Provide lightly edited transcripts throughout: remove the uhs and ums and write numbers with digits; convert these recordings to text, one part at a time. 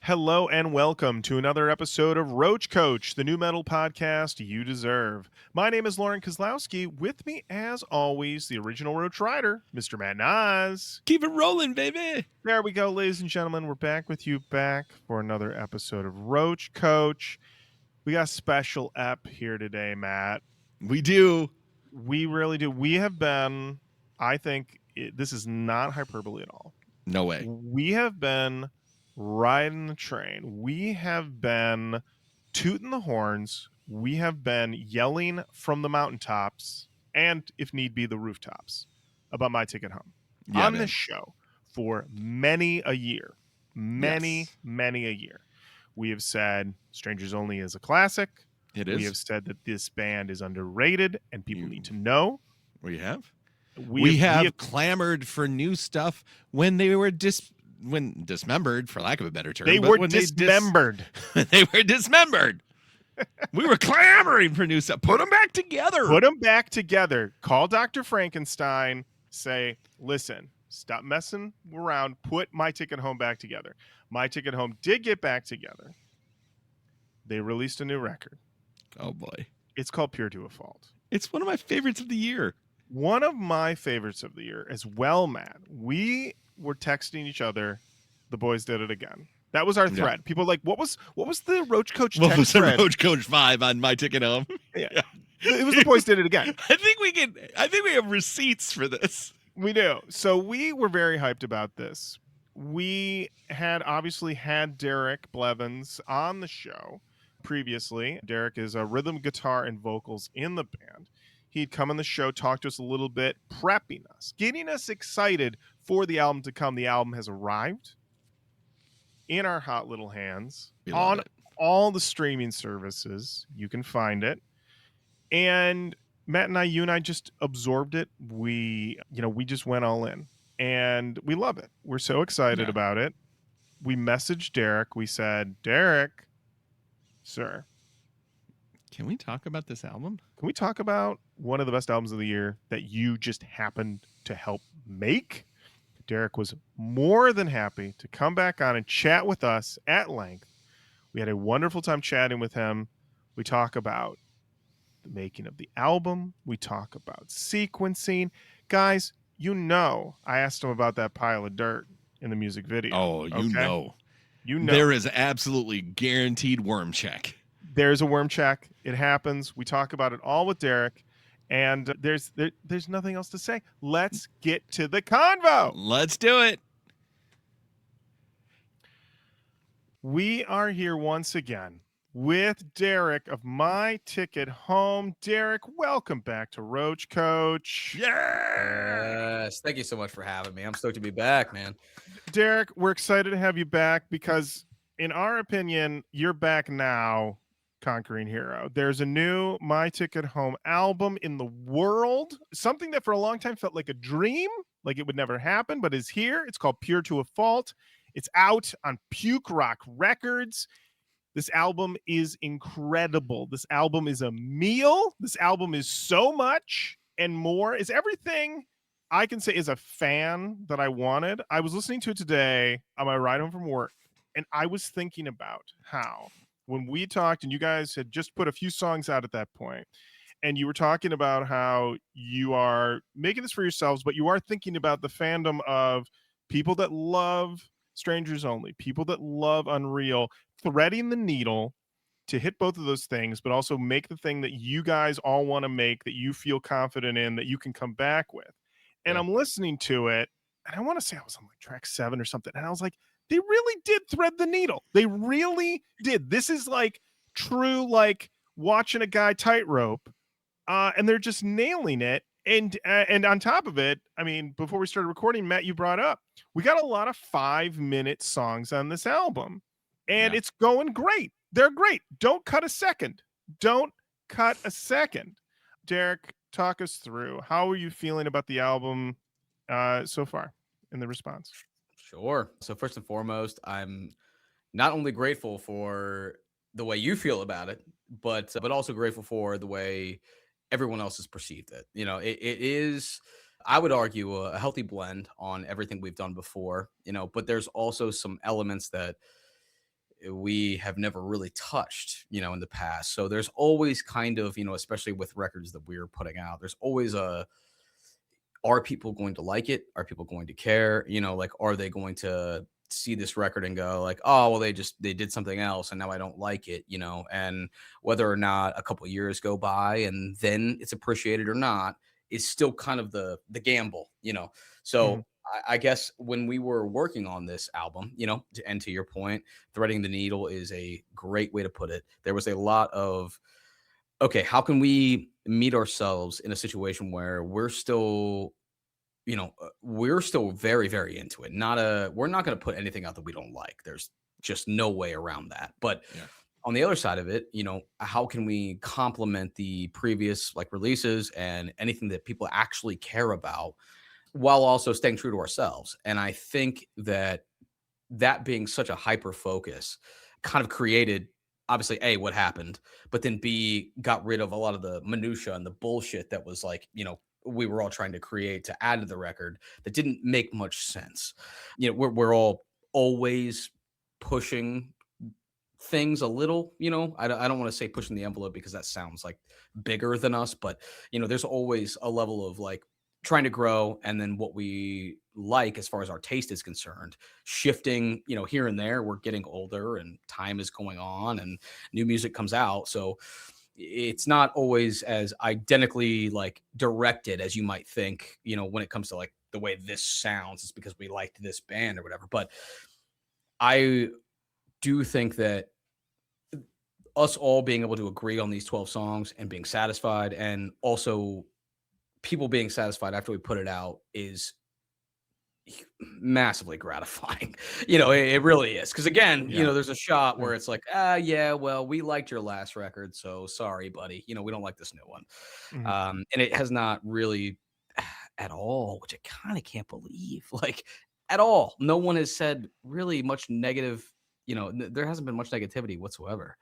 Hello and welcome to another episode of Roach Koach, the new metal podcast you deserve. My name is Lauren Kozlowski. With me, as always, the original Roach Rider, Mr. Matt Nas. Keep it rolling, baby. There we go, ladies and gentlemen. We're back with you, back for another episode of Roach Koach. We got a special ep here today, Matt. We do. We really do. We have been, this is not hyperbole at all. No way. We have been riding the train. We have been tooting the horns. We have been yelling from the mountaintops and, if need be, the rooftops about My Ticket Home on this show for many a year. Many a year. We have said Strangers Only is a classic. It is. We have said that this band is underrated and people need to know. We have. We have clamored for new stuff when they were dismembered, for lack of a better term. They were dismembered. They were dismembered. We were clamoring for new stuff. Put them back together. Put them back together. Call Dr. Frankenstein. Say, listen, stop messing around. Put My Ticket Home back together. My Ticket Home did get back together. They released a new record. Oh, boy. It's called Pure to a Fault. It's one of my favorites of the year. One of my favorites of the year as well, Matt. We were texting each other. The boys did it again. That was our thread. Yeah. People were like, what was the Roach Koach text What was thread? the Roach Koach vibe on My Ticket Home? Yeah. It was the boys did it again. I think we have receipts for this. We do. So we were very hyped about this. We had obviously had Derek Blevins on the show previously. Derek is a rhythm guitar and vocals in the band. He'd come on the show, talk to us a little bit, prepping us, getting us excited for the album to come. The album has arrived in our hot little hands on all the streaming services. You can find it. And Matt and you and I just absorbed it. We just went all in and we love it. We're so excited about it. We messaged Derek. We said, Derek, sir, can we talk about this album? Can we talk about one of the best albums of the year that you just happened to help make? Derek was more than happy to come back on and chat with us at length. We had a wonderful time chatting with him. We talk about the making of the album. We talk about sequencing. Guys, I asked him about that pile of dirt in the music video. Oh, you know. There is absolutely guaranteed worm check. There's a worm check. It happens. We talk about it all with Derek, and there's nothing else to say. Let's get to the convo. Let's do it. We are here once again with Derek of My Ticket Home. Derek, welcome back to Roach Koach. Yes, thank you so much for having me. I'm stoked to be back, man. Derek, we're excited to have you back because, in our opinion, you're back now. Conquering Hero. There's a new My Ticket Home album in the world. Something that for a long time felt like a dream, like it would never happen, but is here. It's called Pure to a Fault. It's out on Puke Rock Records. This album is incredible. This album is a meal. This album is so much and more. Is everything I can say as a fan that I wanted. I was listening to it today on my ride home from work, and I was thinking about how when we talked and you guys had just put a few songs out at that point, and you were talking about how you are making this for yourselves, but you are thinking about the fandom of people that love Strangers Only, people that love Unreal, threading the needle to hit both of those things, but also make the thing that you guys all want to make, that you feel confident in, that you can come back with. And I'm listening to it, and I want to say I was on like track 7 or something, and I was like, they really did thread the needle. They really did. This is like true, like watching a guy tightrope, and they're just nailing it. And on top of it, I mean, before we started recording, Matt, you brought up, we got a lot of 5-minute songs on this album, and it's going great. They're great. Don't cut a second. Derek, talk us through. How are you feeling about the album so far in the response? Sure. So first and foremost, I'm not only grateful for the way you feel about it, but also grateful for the way everyone else has perceived it. You know, it is, I would argue, a healthy blend on everything we've done before, you know, but there's also some elements that we have never really touched, in the past. So there's always kind of, especially with records that we're putting out, there's always are people going to like it? Are people going to care? Like, are they going to see this record and go like, oh, well, they did something else and now I don't like it, and whether or not a couple of years go by and then it's appreciated or not is still kind of the gamble, So I guess when we were working on this album, and to your point, threading the needle is a great way to put it. There was a lot of, okay, how can we meet ourselves in a situation where we're still, we're still very, very into it. We're not going to put anything out that we don't like. There's just no way around that. But on the other side of it, how can we complement the previous like releases and anything that people actually care about while also staying true to ourselves? And I think that being such a hyper focus kind of created, obviously, A, what happened, but then B, got rid of a lot of the minutia and the bullshit that was like, we were all trying to create to add to the record that didn't make much sense. We're all always pushing things a little, I don't want to say pushing the envelope because that sounds like bigger than us, but there's always a level of like trying to grow, and then what we like as far as our taste is concerned shifting, here and there. We're getting older and time is going on and new music comes out, so it's not always as identically like directed as you might think, when it comes to like the way this sounds. It's because we liked this band or whatever. But I do think that us all being able to agree on these 12 songs and being satisfied, and also people being satisfied after we put it out, is massively gratifying. It really is. Because again, there's a shot where it's like, yeah, well, we liked your last record, so sorry, buddy. We don't like this new one. And it has not really at all, which I kind of can't believe, like at all. No one has said really much negative. There hasn't been much negativity whatsoever.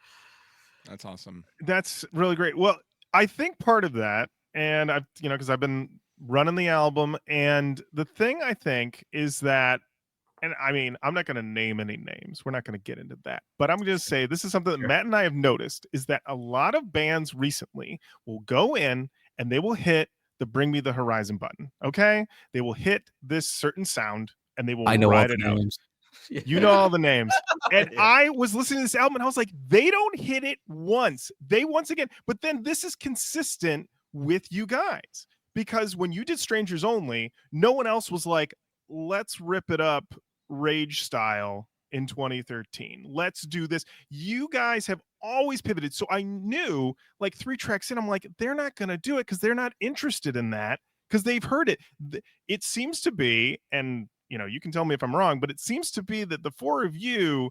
That's awesome. That's really great. Well, I think part of that, and I've, because I've been running the album, and the thing I think is that, and I mean, I'm not going to name any names. We're not going to get into that, but I'm going to say this is something that Matt and I have noticed, is that a lot of bands recently will go in and they will hit the Bring Me the Horizon button. Okay. They will hit this certain sound and they will ride it out. You know all the names. And I was listening to this album and I was like, they don't hit it once. They once again, but then this is consistent with you guys, because when you did Strangers Only, no one else was like, let's rip it up Rage style in 2013. Let's do this. You guys have always pivoted. So I knew like 3 tracks in, I'm like, they're not going to do it because they're not interested in that, because they've heard it. It seems to be, and you can tell me if I'm wrong, but it seems to be that the 4 of you,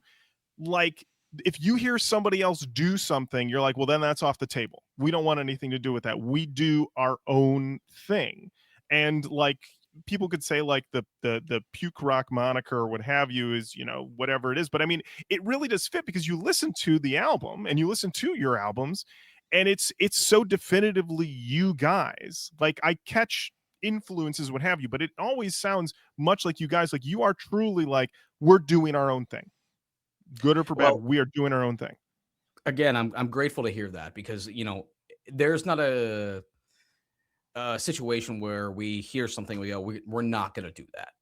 like, if you hear somebody else do something, you're like, well, then that's off the table. We don't want anything to do with that. We do our own thing. And like, people could say like the puke rock moniker or what have you is, whatever it is. But I mean, it really does fit, because you listen to the album and you listen to your albums, and it's so definitively you guys. Like, I catch influences, what have you, but it always sounds much like you guys. Like, you are truly like, we're doing our own thing, good or for bad. We are doing our own thing. Again, I'm grateful to hear that, because there's not a situation where we hear something, we go, we're not going to do that,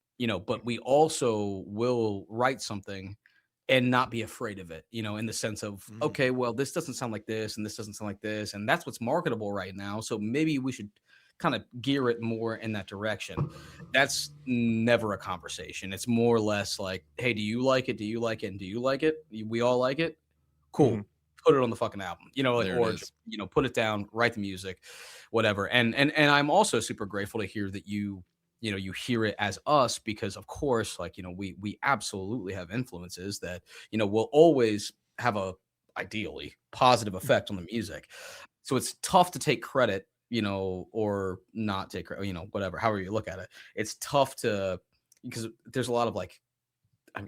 but we also will write something and not be afraid of it, in the sense of, okay, well, this doesn't sound like this and this doesn't sound like this, and that's what's marketable right now, so maybe we should kind of gear it more in that direction. That's never a conversation. It's more or less like, hey, do you like it? Do you like it? And do you like it? We all like it. Cool. Put it on the fucking album, or just, put it down, write the music, whatever. And I'm also super grateful to hear that you hear it as us, because of course, like, we absolutely have influences that, will always have a ideally positive effect on the music. So it's tough to take credit, or not take credit, whatever, however you look at it. It's tough because there's a lot of like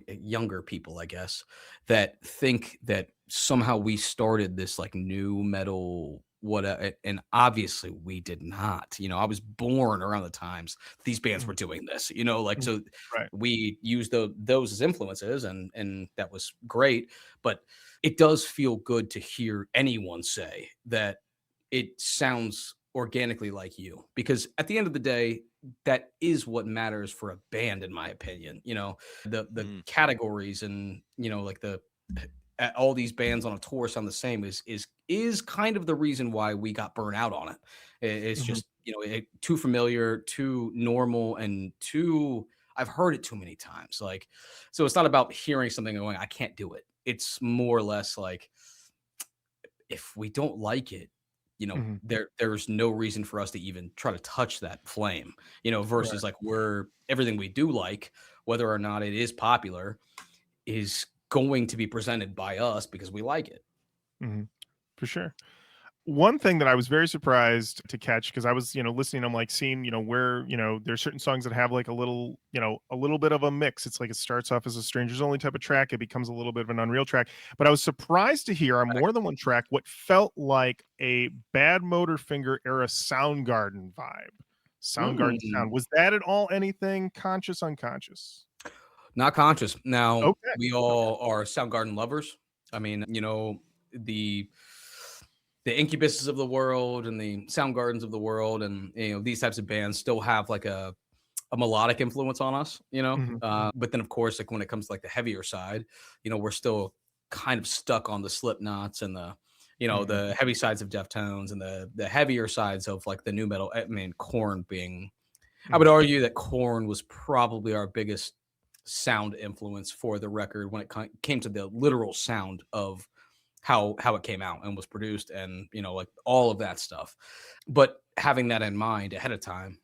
younger people, I guess, that think that somehow we started this like new metal and obviously we did not. I was born around the times these bands were doing this, like, so Right. we used those as influences, and that was great. But it does feel good to hear anyone say that it sounds organically like you, because at the end of the day, that is what matters for a band, in my opinion. The categories, and like all these bands on a tour sound the same is kind of the reason why we got burnt out on it. It's just too familiar, too normal, and too, I've heard it too many times. Like, so it's not about hearing something and going, I can't do it. It's more or less like, if we don't like it, there's no reason for us to even try to touch that flame, versus like, everything we do like, whether or not it is popular, is going to be presented by us because we like it. For sure. One thing that I was very surprised to catch, because I was, listening, I'm like seeing, where, there's certain songs that have like a little bit of a mix. It's like it starts off as a Strangers Only type of track. It becomes a little bit of an Unreal track. But I was surprised to hear on more than one track what felt like a Bad Motorfinger era Soundgarden vibe. Soundgarden sound. Was that at all anything conscious, unconscious? Not conscious. Now, Okay. we all are Soundgarden lovers. I mean, the Incubuses of the world and the Soundgardens of the world, and these types of bands still have like a melodic influence on us, but then of course, like when it comes to like the heavier side, we're still kind of stuck on the Slipknots and the the heavy sides of Deftones, and the heavier sides of like the new metal. I mean, Korn being, I would argue that Korn was probably our biggest sound influence for the record when it came to the literal sound of how it came out and was produced, and like all of that stuff. But having that in mind ahead of time,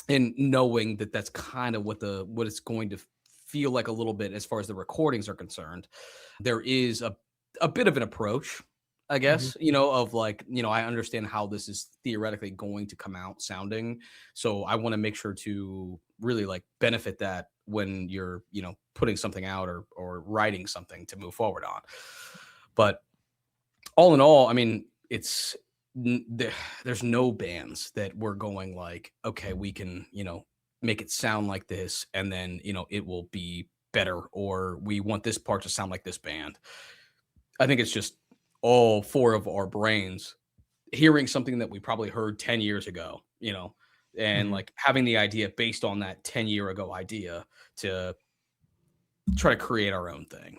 and knowing that that's kind of what it's going to feel like a little bit as far as the recordings are concerned, there is a bit of an approach, I guess, of like, I understand how this is theoretically going to come out sounding, so I want to make sure to really like benefit that when you're putting something out or writing something to move forward on. But all in all, I mean, there's no bands that we're going like, okay, we can, make it sound like this, and then, it will be better, or we want this part to sound like this band. I think it's just all four of our brains hearing something that we probably heard 10 years ago, and like having the idea based on that 10-year ago idea to try to create our own thing.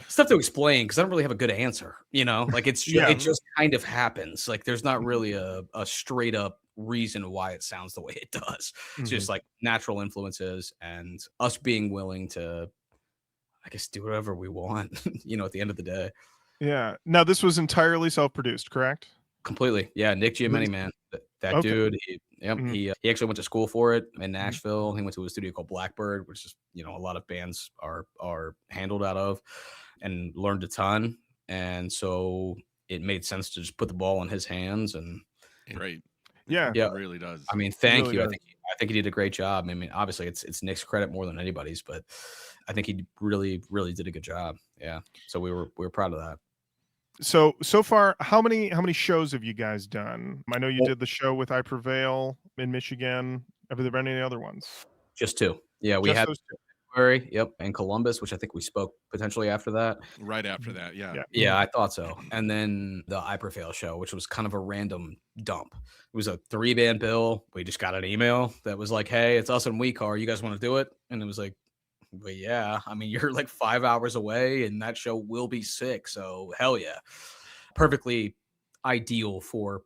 It's tough to explain because I don't really have a good answer, like it just kind of happens. Like there's not really a straight up reason why it sounds the way it does. It's just like natural influences and us being willing to, I guess, do whatever we want, at the end of the day. Yeah. Now this was entirely self-produced, correct? Completely. Yeah. Nick Giamenni, man, that Okay. dude, he actually went to school for it in Nashville. He went to a studio called Blackbird, which is, a lot of bands are handled out of, and learned a ton. And so it made sense to just put the ball in his hands. And Great. Yeah. It really does. I mean, thank really you. does. I think he did a great job. I mean, obviously it's Nick's credit more than anybody's, but I think he really, really did a good job. Yeah. So we were proud of that. So far, how many shows have you guys done? I know you did the show with I Prevail in Michigan. Have there been any other ones? Just two. Yeah, we Just had those two. February, in Columbus, which I think we spoke potentially after that. Right after that, yeah. Yeah, I thought so. And then the I Prevail show, which was kind of a random dump. It was a 3-band bill. We just got an email that was like, hey, it's us and WeCar. You guys want to do it? And it was like, well, yeah. I mean, you're like 5 hours away, and that show will be sick. So hell yeah. Perfectly ideal for,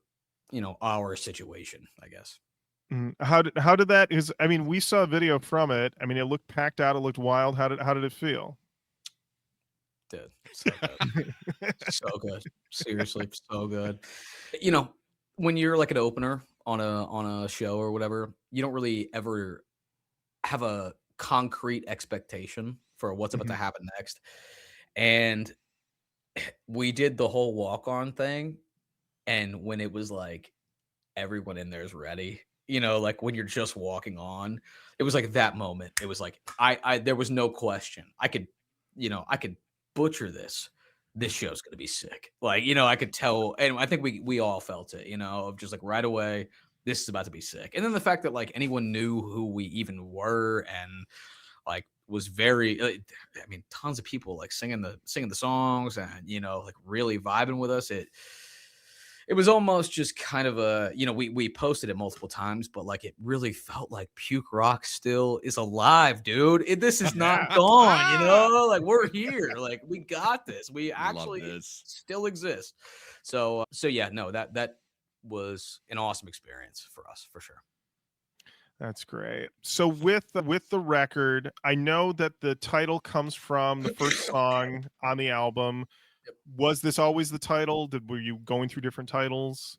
our situation, I guess. How did that? Because I mean, we saw a video from it. I mean, it looked packed out. It looked wild. How did it feel? Dude, so good. So good. Seriously, so good. When you're like an opener on a show or whatever, you don't really ever have a concrete expectation for what's about to happen next. And we did the whole walk-on thing, and when it was like everyone in there is ready, like when you're just walking on, it was like that moment. It was like I there was no question. I could butcher this this show's gonna be sick. Like, I could tell, and I think we all felt it, of just like right away, this is about to be sick. And then the fact that like anyone knew who we even were, and like was very, I mean, tons of people like singing the songs, and like really vibing with us. It was almost just kind of a, we posted it multiple times, but like it really felt like Puke Rock still is alive, dude. This is not gone, like we're here, like we got this. We actually still exist. So yeah, no, that was an awesome experience for us, for sure. That's great. So with the record, I know that the title comes from the first song on the album. Yep. Was this always the title? Were you going through different titles?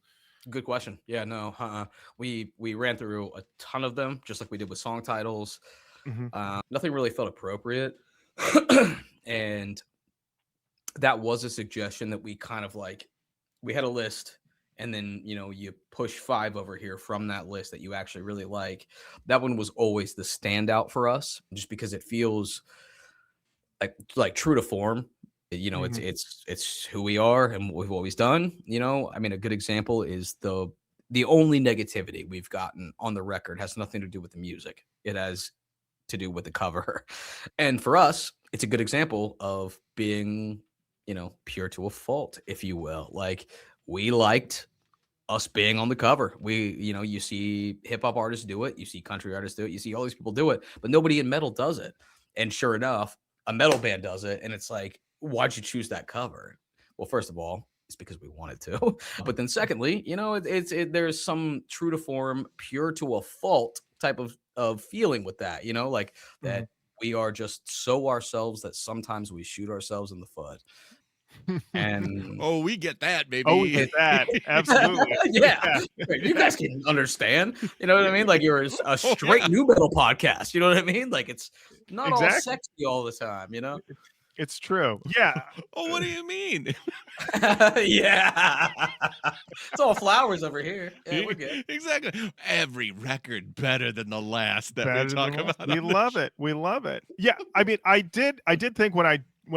Good question. Yeah, no, we ran through a ton of them, just like we did with song titles. Nothing really felt appropriate, and that was a suggestion that we kind of like. We had a list, and then you push 5 over here from that list that you actually really like. That one was always the standout for us, just because it feels like true to form. It's who we are and what we've always done. I mean, a good example is the only negativity we've gotten on the record has nothing to do with the music. It has to do with the cover. And for us, it's a good example of being, pure to a fault, if you will. Like, we liked us being on the cover. You see hip hop artists do it, you see country artists do it, you see all these people do it, but nobody in metal does it. And sure enough, a metal band does it, and it's like, why'd you choose that cover? Well, first of all, it's because we wanted to. But then secondly, there's some true to form, pure to a fault type of feeling with that, like that we are just so ourselves that sometimes we shoot ourselves in the foot. And we get that, baby. Oh, we get that. Absolutely. Yeah. You guys can understand. You know what I mean? Like, you're a straight new metal podcast. You know what I mean? Like, it's not all sexy all the time, It's true. Yeah. Oh, what do you mean? Yeah. It's all flowers over here. Yeah, we're good. Exactly. Every record better than the last that we talk about. We love it. We love it. Yeah. I mean, I did think when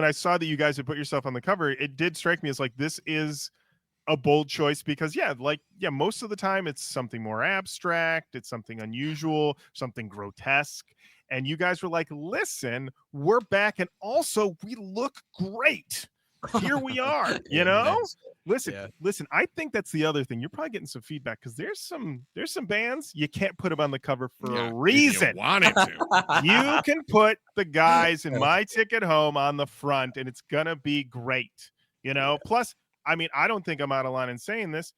I saw that you guys had put yourself on the cover, it did strike me as like, this is a bold choice, because most of the time it's something more abstract, it's something unusual, something grotesque. And you guys were like, listen, we're back. And also we look great. Here we are, Listen, I think that's the other thing. You're probably getting some feedback, because there's some bands you can't put them on the cover for a reason. If you wanted to. You can put the guys in My Ticket Home on the front, and it's gonna be great. Plus, I mean, I don't think I'm out of line in saying this.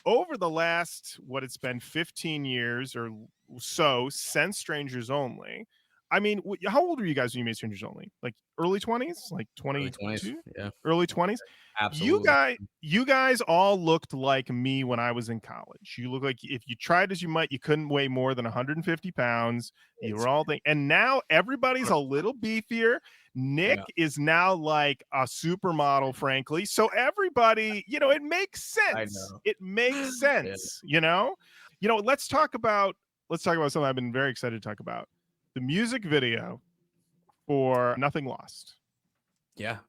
Over the last, it's been 15 years or so since Strangers Only. I mean, how old were you guys when you made Strangers Only? Like early 20s? Like 22? Early 20s? Absolutely. You guys all looked like me when I was in college. You look like, if you tried as you might, you couldn't weigh more than 150 pounds. You were all and now everybody's a little beefier. Nick is now like a supermodel, frankly. So everybody, it makes sense. I know. It makes sense. Let's talk about something I've been very excited to talk about. The music video for Nothing Lost. Yeah.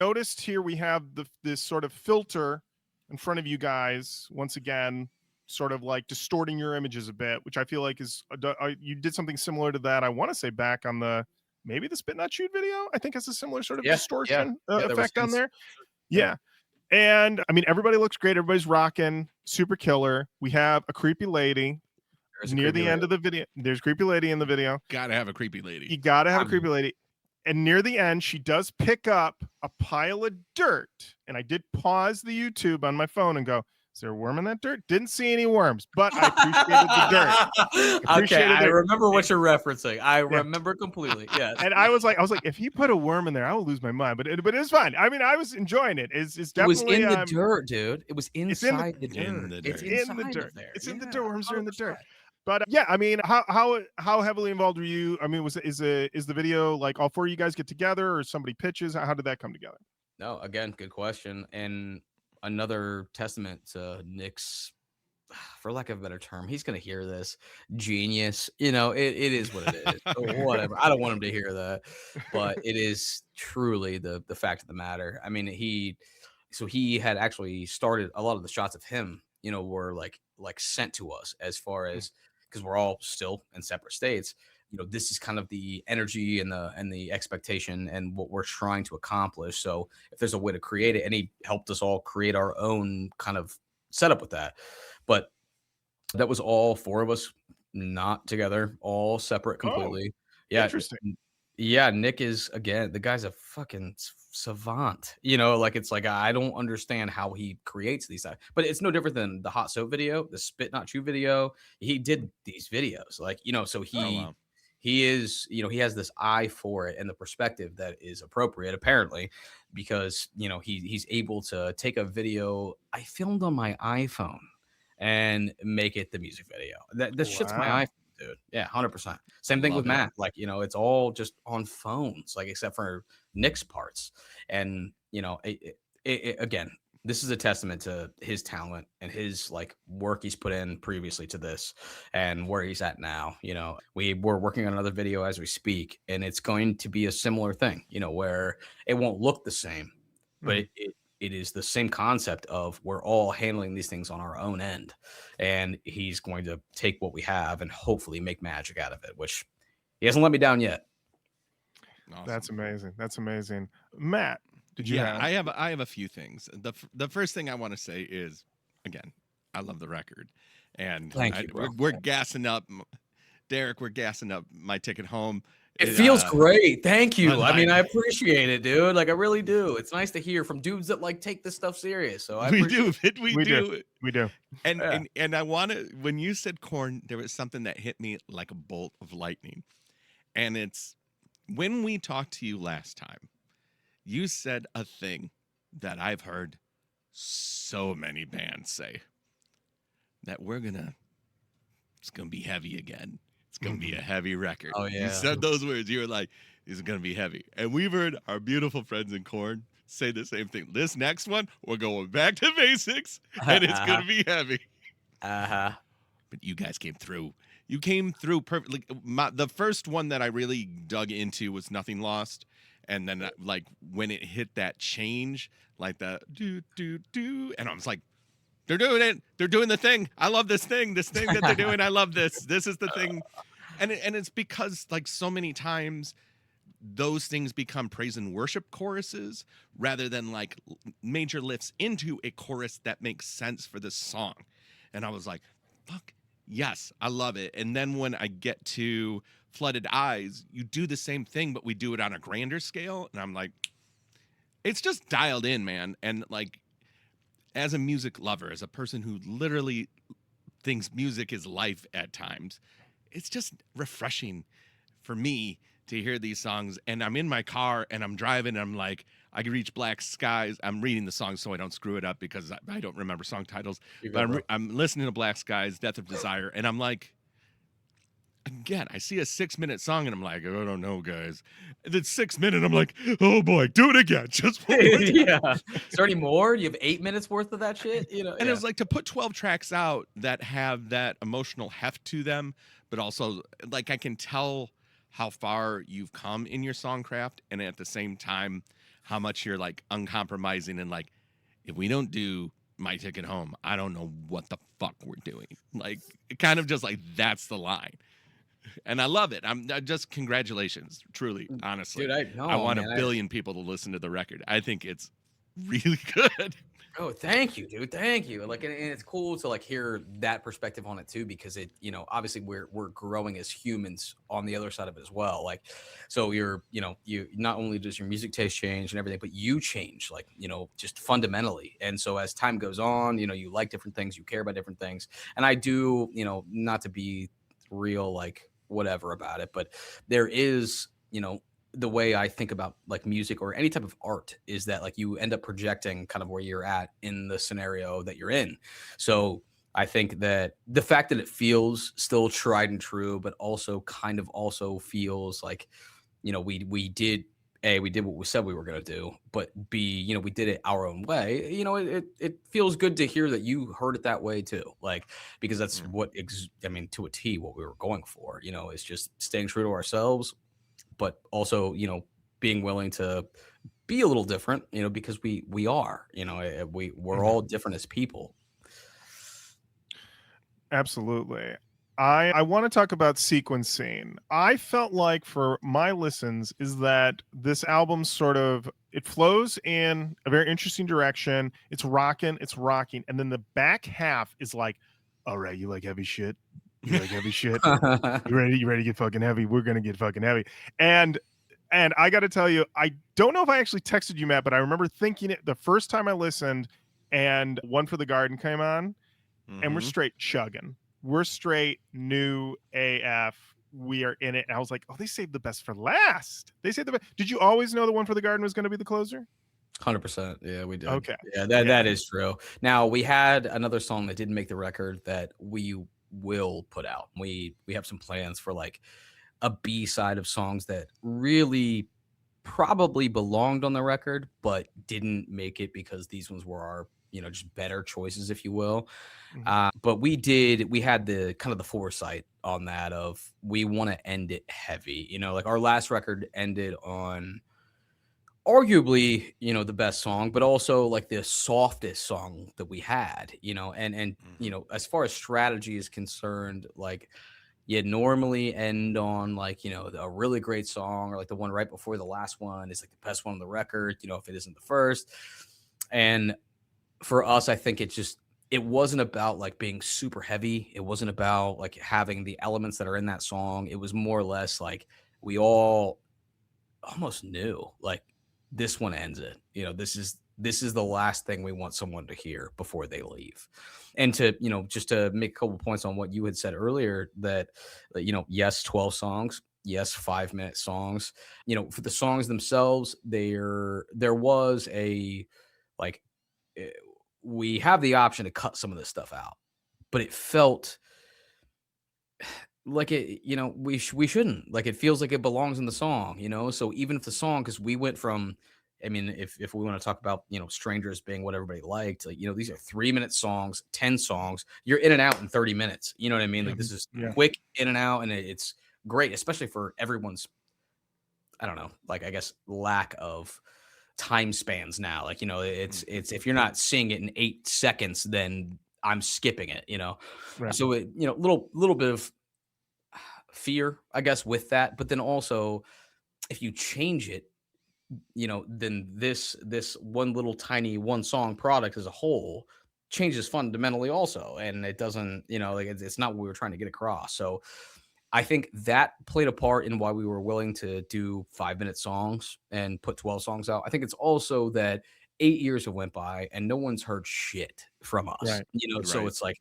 Noticed here we have this sort of filter in front of you guys, once again, sort of like distorting your images a bit, which I feel like is you did something similar to that. I want to say back on maybe the Spit Not Shoot video. I think it's a similar sort of distortion effect on there. Yeah. And I mean, everybody looks great. Everybody's rocking, super killer. We have a creepy lady near the end of the video. There's a creepy lady in the video. Gotta have a creepy lady. You gotta have a creepy lady. And near the end, she does pick up a pile of dirt. And I did pause the YouTube on my phone and go, is there a worm in that dirt? Didn't see any worms, but I appreciated the dirt. I remember what you're referencing. I remember completely. Yeah. And I was like, if he put a worm in there, I will lose my mind. But it was fine. I mean, I was enjoying it. It's definitely, it was in the dirt, dude. It was inside the dirt. It's in the dirt. It's in the dirt. Worms are in the dirt. But yeah, I mean, how heavily involved were you? I mean, is the video like all 4 of you guys get together, or somebody pitches? How did that come together? No, again, good question, and another testament to Nick's for lack of a better term, he's gonna hear this. Genius, it is what it is. Whatever. I don't want him to hear that, but it is truly the fact of the matter. I mean, he had actually started a lot of the shots of him, were like sent to us as far as because we're all still in separate states. This is kind of the energy and the expectation and what we're trying to accomplish. So if there's a way to create it, and he helped us all create our own kind of setup with that. But that was all four of us, not together, all separate completely. Yeah. Interesting. Yeah, Nick is, again, the guy's a fucking savant. It's like I don't understand how he creates these, but it's no different than the Hot Soap video, the Spit Not Chew video. He did these videos, so wow. he is, he has this eye for it and the perspective that is appropriate, apparently, because he's able to take a video I filmed on my iPhone and make it the music video. That shit's my Wow. iPhone, dude. Yeah, 100%. Same thing with Love it. Matt. It's all just on phones, except for Nick's parts. And again, this is a testament to his talent and his work he's put in previously to this and where he's at now. We're working on another video as we speak, and it's going to be a similar thing, where it won't look the same, but it is the same concept of we're all handling these things on our own end, and he's going to take what we have and hopefully make magic out of it, which he hasn't let me down yet. Awesome. That's amazing. That's amazing. Matt, did you have? I have a few things. The first thing I want to say is, again, I love the record, and Thank you, bro. we're gassing up, Derek. We're gassing up My Ticket Home. It feels great. Thank you. but I mean, I appreciate it, dude. I really do. It's nice to hear from dudes that take this stuff serious. So we do. We do. And I want to. When you said corn, there was something that hit me like a bolt of lightning, and it's when we talked to you last time. You said a thing that I've heard so many bands say, that it's gonna be heavy again. It's gonna be a heavy record. Oh, yeah. You said those words. You were like, "This is gonna be heavy," and we've heard our beautiful friends in Korn say the same thing. This next one, we're going back to basics, and it's gonna be heavy. But you guys came through. You came through perfectly. The first one that I really dug into was Nothing Lost. And then when it hit that change, the do, and I was like, they're doing it. They're doing the thing. I love this thing that they're doing. I love this. This is the thing. And it's because so many times those things become praise and worship choruses rather than major lifts into a chorus that makes sense for the song. And I was like, fuck. Yes, I love it. And then when I get to Flooded Eyes, you do the same thing, but we do it on a grander scale. And I'm like, it's just dialed in, man. And as a music lover, as a person who literally thinks music is life at times, it's just refreshing for me to hear these songs. And I'm in my car and I'm driving and I'm like, I reach Black Skies. I'm reading the song so I don't screw it up because I don't remember song titles. But I'm listening to Black Skies, Death of Desire, and I'm like, again, I see a 6-minute song and I'm like, I don't know, guys. And then 6 minutes, I'm like, oh boy, do it again. Just one more time. Yeah. Is there any more? You have 8 minutes worth of that shit? And it was to put 12 tracks out that have that emotional heft to them, but also I can tell how far you've come in your songcraft, and at the same time, how much you're uncompromising and if we don't do My Ticket Home, I don't know what the fuck we're doing. Kind of just that's the line. And I love it. I'm just congratulations, truly, honestly. Dude, I want a billion people to listen to the record. I think it's really good. Oh, thank you, dude. Thank you. And it's cool to hear that perspective on it too, because it, obviously we're growing as humans on the other side of it as well. So you not only does your music taste change and everything, but you change, just fundamentally. And so as time goes on, you like different things, you care about different things. And I do, not to be real, whatever about it, but there is, the way I think about music or any type of art is that you end up projecting kind of where you're at in the scenario that you're in. So I think that the fact that it feels still tried and true, but also kind of also feels we did A, we did what we said we were going to do, but B, you know, we did it our own way. You know, it feels good to hear that you heard it that way too. Like, because that's what, I mean, to a T, what we were going for, you know, is just staying true to ourselves, but also, you know, being willing to be a little different, you know, because we are, you know, we're all different as people. Absolutely. I want to talk about sequencing. I felt like for my listens is that this album sort of it flows in a very interesting direction. It's rocking, and then the back half is like, all right, you like heavy shit? You like heavy shit? You ready to get fucking heavy? We're gonna get fucking heavy. And I got to tell you, I don't know if I actually texted you, Matt, but I remember thinking it the first time I listened, and One for the Garden came on, and we're straight chugging. We're straight new AF. We are in it. And I was like, oh, they saved the best for last. They saved the best. Did you always know the One for the Garden was going to be the closer? 100%. Yeah, we did. Okay. Yeah, that is true. Now, we had another song that didn't make the record that we will put out. We have some plans for like a B side of songs that really probably belonged on the record, but didn't make it because these ones were our, you know, just better choices, if you will. But we had the kind of the foresight on that of we want to end it heavy, you know, like our last record ended on arguably, you know, the best song, but also like the softest song that we had, you know, and you know, as far as strategy is concerned, like you normally end on like, you know, a really great song, or like the one right before the last one is like the best one on the record, you know, if it isn't the first. And for us, I think it wasn't about like being super heavy. It wasn't about like having the elements that are in that song. It was more or less like we all almost knew like this one ends it. You know, this is the last thing we want someone to hear before they leave. And to, you know, just to make a couple points on what you had said earlier, that, you know, yes, 12 songs, yes, 5-minute songs, you know, for the songs themselves, there was a, like, we have the option to cut some of this stuff out, but it felt like it, you know, we shouldn't, like, it feels like it belongs in the song, you know? So even if the song, cause we went from, I mean, if we want to talk about, you know, Strangers being what everybody liked, like, you know, these are 3-minute songs, 10 songs, you're in and out in 30 minutes. You know what I mean? Like this is quick in and out, and it's great, especially for everyone's, I don't know, like, I guess lack of time spans now. Like, you know, it's if you're not seeing it in 8 seconds, then I'm skipping it, you know? Right. So it, you know, little bit of fear, I guess, with that. But then also if you change it, you know, then this one little tiny one song product as a whole changes fundamentally also. And it doesn't, you know, like it's not what we were trying to get across. So I think that played a part in why we were willing to do 5-minute songs and put 12 songs out. I think it's also that 8 years have went by and no one's heard shit from us, Right. you know? So it's like,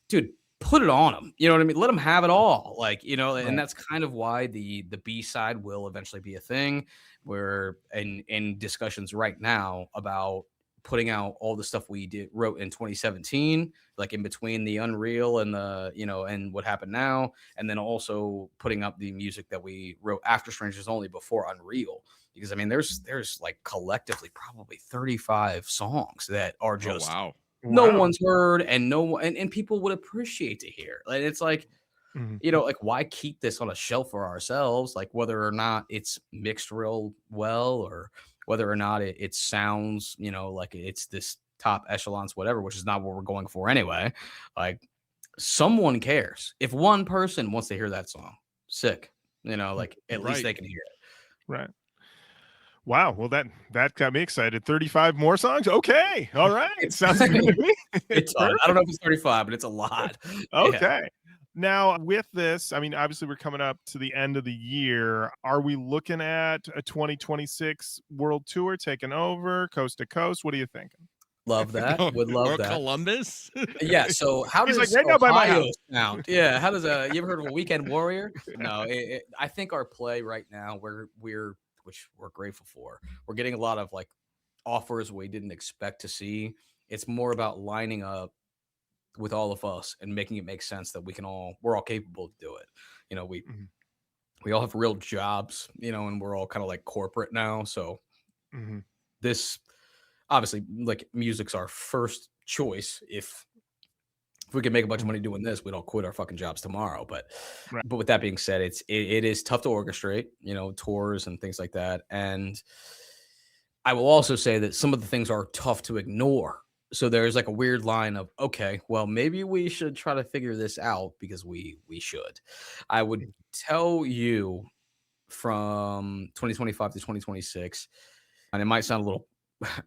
dude, put it on them. You know what I mean? Let them have it all. Like, you know, and that's kind of why the B side will eventually be a thing. We're in discussions right now about putting out all the stuff we wrote in 2017, like in between the Unreal and the, you know, and what happened now. And then also putting up the music that we wrote after Strangers Only before Unreal. Because I mean, there's like collectively probably 35 songs that are just no one's heard, and and people would appreciate to hear. Like, it's like, you know, like, why keep this on a shelf for ourselves? Like, whether or not it's mixed real well, or whether or not it sounds, you know, like it's this top echelons, whatever, which is not what we're going for anyway. Like, someone cares. If one person wants to hear that song, sick, you know, like at least they can hear it. Right. Wow. Well, that got me excited. 35 more songs. Okay. All right. Sounds good to me. I don't know if it's 35, but it's a lot. Okay. Yeah. Now, with this, I mean, obviously we're coming up to the end of the year. Are we looking at a 2026 world tour taking over coast to coast? What are you thinking? Love that. Would love that. Columbus. Yeah. So how does right now by my house sound? Yeah. How does you ever heard of a Weekend Warrior? No. I think our play right now, which we're grateful for, we're getting a lot of like offers we didn't expect to see. It's more about lining up with all of us and making it make sense that we're all capable to do it. You know, we we all have real jobs, and we're all kind of like corporate now. So Mhm. this obviously, like, music's our first choice. If we could make a bunch of Mhm. money doing this, we'd all quit our fucking jobs tomorrow. But Right. but with that being said, it is tough to orchestrate, tours and things like that. And I will also say that some of the things are tough to ignore. So there's like a weird line of, okay, well, maybe we should try to figure this out because we should. I would tell you from 2025 to 2026, and it might sound a little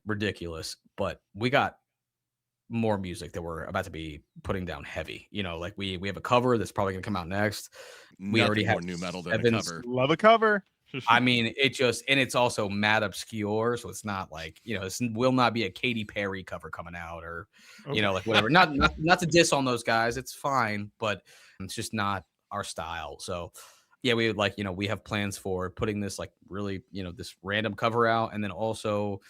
ridiculous, but we got more music that we're about to be putting down heavy. Like we have a cover that's probably gonna come out next. We already Nothing have more new metal than a 7 cover. Love a cover. I mean, and it's also mad obscure, so it's not like, this will not be a Katy Perry cover coming out, or, Okay. like whatever. Not to diss on those guys, it's fine, but it's just not our style. So yeah, we would like, we have plans for putting this like really, this random cover out, and then also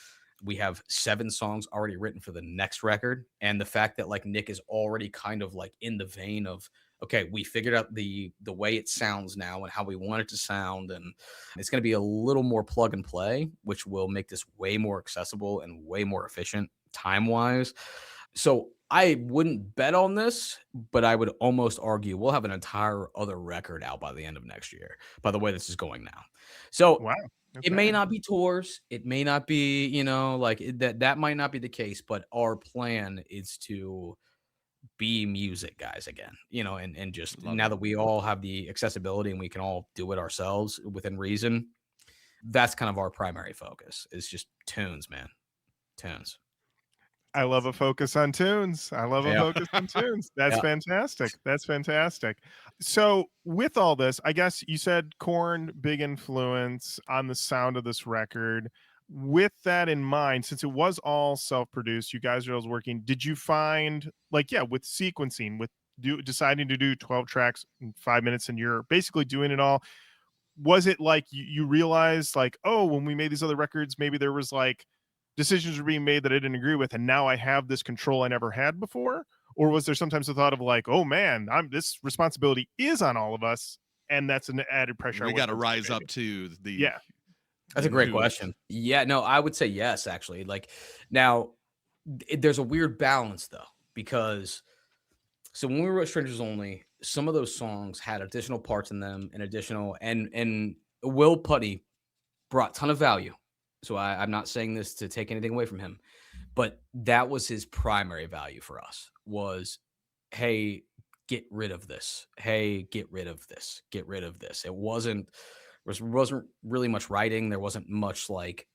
we have 7 songs already written for the next record. And the fact that like Nick is already kind of like in the vein of, okay, we figured out the way it sounds now and how we want it to sound, and it's going to be a little more plug and play, which will make this way more accessible and way more efficient time wise. So I wouldn't bet on this, but I would almost argue we'll have an entire other record out by the end of next year, by the way this is going now. So Wow. it may Okay. not be tours. It may not be, that might not be the case, but our plan is to be music guys again, and just Love now it. that we all have the accessibility and we can all do it ourselves within reason, that's kind of our primary focus is just tunes, man. Tunes. I love a focus on tunes. I love a Yeah. focus on tunes. That's Yeah. fantastic. That's fantastic. So, with all this, I guess you said Korn, big influence on the sound of this record. With that in mind, since it was all self-produced, you guys are always working. Did you find, like, yeah, with sequencing, with deciding to do 12 tracks in 5 minutes, and you're basically doing it all? Was it like you realized, like, oh, when we made these other records, maybe there was like decisions were being made that I didn't agree with, and now I have this control I never had before? Or was there sometimes the thought of like, oh man, this responsibility is on all of us, and that's an added pressure I We got to wasn't rise up anticipating? to the Yeah. That's a the great news. question. Yeah, no, I would say yes, actually. Like now, there's a weird balance though, because so when we wrote Strangers Only, some of those songs had additional parts in them and additional and Will Putney brought a ton of value. So I'm not saying this to take anything away from him, but that was his primary value for us was, hey, get rid of this. Hey, get rid of this. Get rid of this. Wasn't really much writing. There wasn't much like,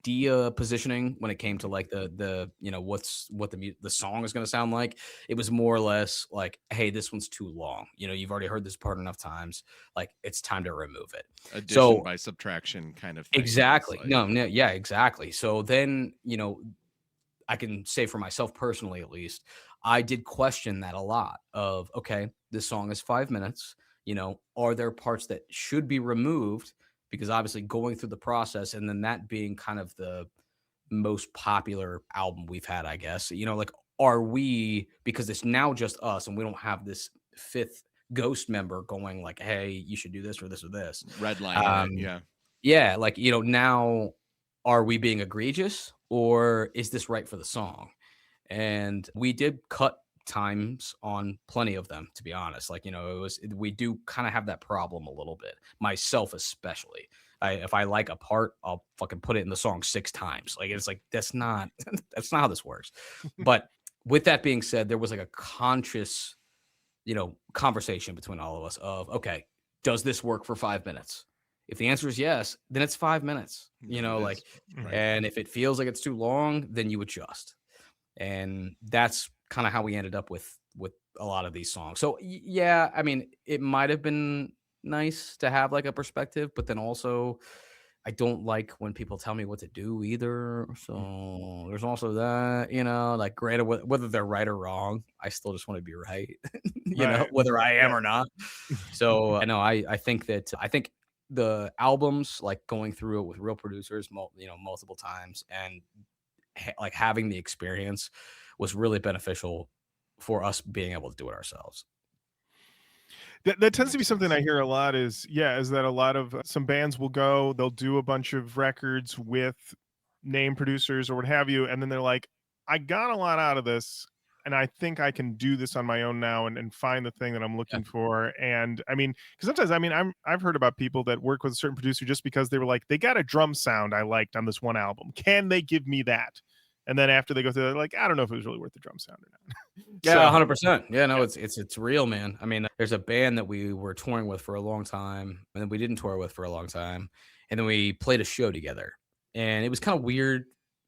idea positioning when it came to like the what the song is going to sound like. It was more or less like, hey, this one's too long. You've already heard this part enough times. Like it's time to remove it. addition So by subtraction kind of thing. It's exactly. like- No, yeah, exactly. So then, I can say for myself personally, at least, I did question that a lot of, okay, this song is 5 minutes. Are there parts that should be removed? Because obviously going through the process and then that being kind of the most popular album we've had, I guess, like, are we, because it's now just us and we don't have this fifth ghost member going like, hey, you should do this or this or this. redlining it. Yeah. Yeah, like, now are we being egregious or is this right for the song? And we did cut times on plenty of them, to be honest. Like, we do kind of have that problem a little bit, myself especially. If I like a part, I'll fucking put it in the song 6 times. Like, it's like, that's not, that's not how this works. But with that being said, there was like a conscious, conversation between all of us of, okay, does this work for 5 minutes? If the answer is yes, then it's 5 minutes, It like, is. Right. and if it feels like it's too long, then you adjust. And that's kind of how we ended up with a lot of these songs. So yeah, I mean, it might have been nice to have like a perspective, but then also I don't like when people tell me what to do either. So there's also that, like granted, whether they're right or wrong, I still just want to be right, Right. whether I am Yeah. or not. So I know I think the albums, like going through it with real producers, multiple times, and like having the experience was really beneficial for us being able to do it ourselves. That tends to be Makes something sense. I hear a lot is that a lot of some bands will go, they'll do a bunch of records with name producers or what have you, and then they're like, I got a lot out of this, and I think I can do this on my own now and find the thing that I'm Yeah. looking for. And I mean, because sometimes I've heard about people that work with a certain producer just because they were like, they got a drum sound I liked on this one album. Can they give me that? And then after they go through, they're like, I don't know if it was really worth the drum sound or not. Yeah, So 100%. Yeah, no, yeah. it's real, man. I mean, there's a band that we were touring with for a long time, and then we didn't tour with for a long time, and then we played a show together. And it was kind of weird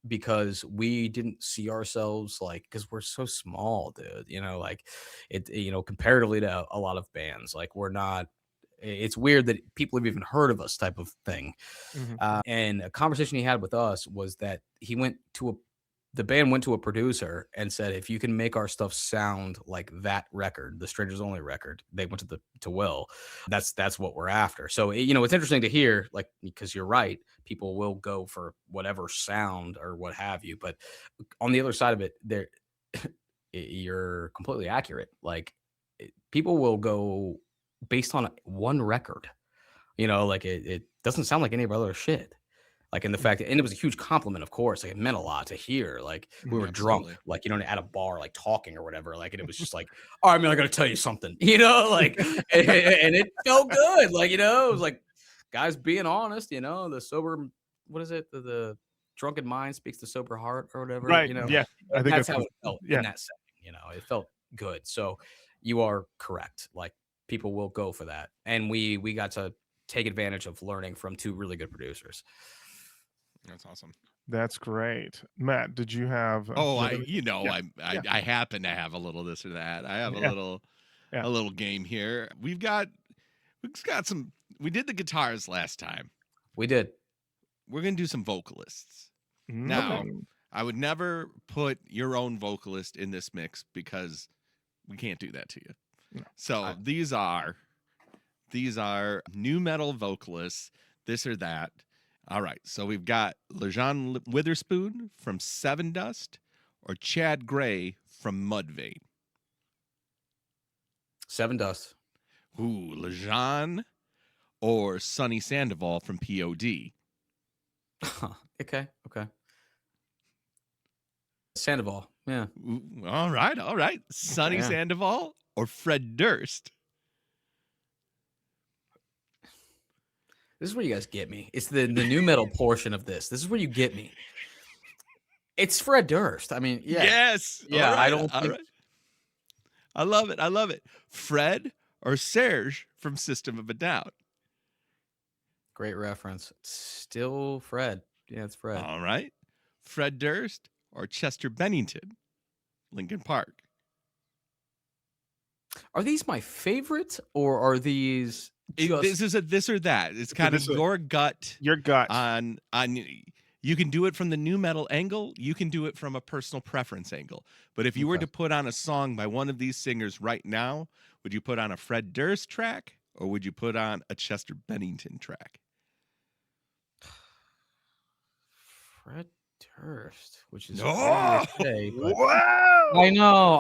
because we didn't see ourselves like because we're so small, dude. Like comparatively to a lot of bands, like we're not. It's weird that people have even heard of us, type of thing. Mhm. And a conversation he had with us was that the band went to a producer and said, if you can make our stuff sound like that record, the Strangers Only record, they went to Will. That's what we're after. So, it's interesting to hear, like, because you're right, people will go for whatever sound or what have you. But on the other side of it, you're completely accurate. Like, people will go based on one record, like it doesn't sound like any of our other shit. Like, in the fact and it was a huge compliment, of course. Like, it meant a lot to hear. Like, we were drunk, Absolutely. like, at a bar, like, talking or whatever. Like, and it was just like, all right, man, I got to tell you something, like, and it felt good. Like, it was like guys being honest, the sober, what is it? The drunken mind speaks the sober heart or whatever, Right. Yeah. I think that's that's how it felt yeah. in that setting, it felt good. So you are correct. Like, people will go for that. And we got to take advantage of learning from two really good producers. That's awesome. That's great. Matt, did you have Oh, do you have any- Yeah. I happen to have a little this or that. I have Yeah. a little game here. We've got some. We did the guitars last time. We did. We're gonna do some vocalists. Mm, Now, okay. I would never put your own vocalist in this mix because we can't do that to you. No. So these are new metal vocalists, this or that. All right, so we've got Lejean Witherspoon from Seven Dust or Chad Gray from Mudvayne. Seven Dust. Ooh, Lejean or Sonny Sandoval from POD. Okay. Sandoval. Yeah. Ooh, all right. Sonny Yeah. Sandoval or Fred Durst. This is where you guys get me. It's the new metal portion of this. This is where you get me. It's Fred Durst. I mean, yeah. Yes. Yeah, All right, I don't all think- right. I love it. Fred or Serge from System of a Down. Great reference. Still Fred. Yeah, it's Fred. All right. Fred Durst or Chester Bennington, Linkin Park. Are these my favorite, or are these just... This is a this or that. It's kind of your gut. Your gut. On you can do it from the new metal angle, you can do it from a personal preference angle. But if you were to put on a song by one of these singers right now, would you put on a Fred Durst track or would you put on a Chester Bennington track? Fred Durst, which is Oh! say, but... Wow. I know.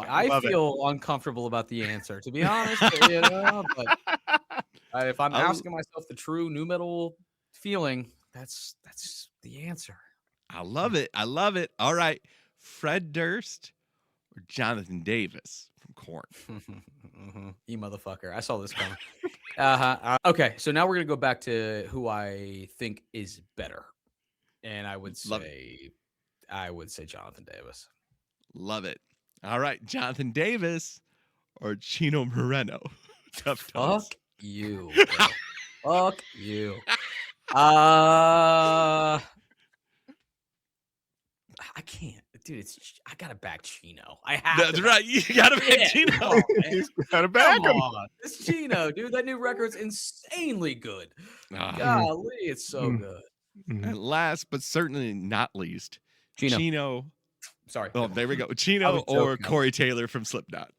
I Love it. feel uncomfortable about the answer, to be honest. But if I'm asking myself the true new metal feeling, that's the answer. I love it. All right. Fred Durst or Jonathan Davis from Korn. You motherfucker. I saw this coming. Okay, so now we're going to go back to who I think is better. And I would say Jonathan Davis. Love it. All right. Jonathan Davis or Chino Moreno. Tough tones. Fuck you. Fuck you. I can't, dude. I gotta back Chino. I have. That's right. You gotta back Chino. He's gotta back him. It's Chino, dude. That new record's insanely good. Ah. Golly, it's so good. And last but certainly not least, Chino. Sorry. Oh, there we go. Chino or Corey Taylor from Slipknot.